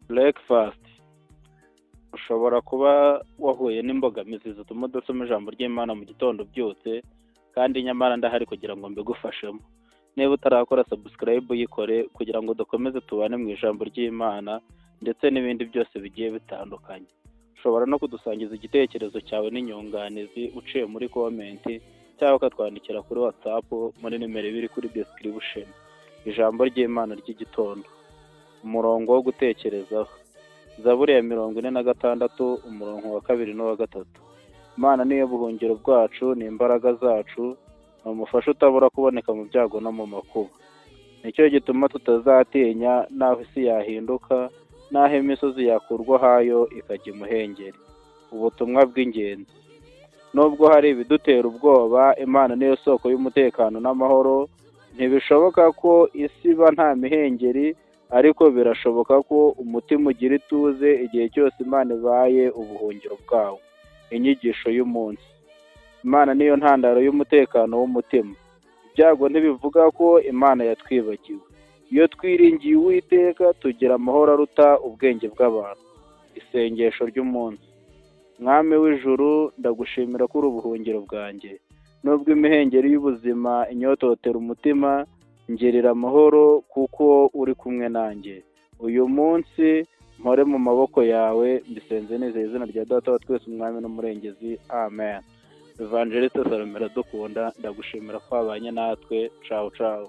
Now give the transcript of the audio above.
breakfast. Ushobora kuba wahuye n'imbogamizi zituma udasoma ijambo ry'Imana mu gitondo ubyutse, kandi nyamara ndahari kugira ngo mbigufashemo. Niba utarakora subscribe uyikore kugira ngo dukomeze tubane mu ijambo ry'Imana ndetse n'ibindi byose bigiye bitandukanye. Ushobora no kudusangiza igitekerezo cyawe n'inyunganizi uciye muri comment cyangwa ukatwandikira kuri WhatsApp muri nimero iri kuri description. Ijambo ry'Imana ry'igitondo, umurongo wo gutekerezaho, Zaburi ya 46 umurongo wa 2 n'uwa 3. Imana niyo buhungiro bwacu, ni imbaraga zacu, ni umufasha utabura kuboneka mu byago no mu makuba. Nicyo gituma tutazatinya naho isi yahinduka, naho imisozi yakurwa hayo ikajya imuhengeri. Ubutumwa bw'ingenzi: nubwo hari ibidutera ubwoba, Imana niyo soko y'umutekano n'amahoro. Ntibishoboka ko isi iba nta mihengeri, ariko birashoboka ko umutima ugira ituze igihe cyose Imana ibaye ubuhungiro bwawo. Inyigisho y'umunsi: Imana niyo ntandaro y'umutekano w'umutima. Ibyago ntibivuga ko Imana yatwibagiwe. Iyo twiringiye Uwiteka tugira amahoro aruta ubwenge bw'abantu. Isengesho ry'umunsi: Mwami w'ijuru, ndagushimira ko uri ubuhungiro bwanjye. Nubwo imihengeri y'ubuzima inyototera umutima, ngirira amahoro kuko uri kumwe nanjye. Uyu munsi mpore mu maboko yawe, mbisenze neza izina rya Data wa twese umwami n'umurengezi. Amen. Evangeliste Salome Iradukunda, ndagushimira ko wabanye natwe. Ciao ciao.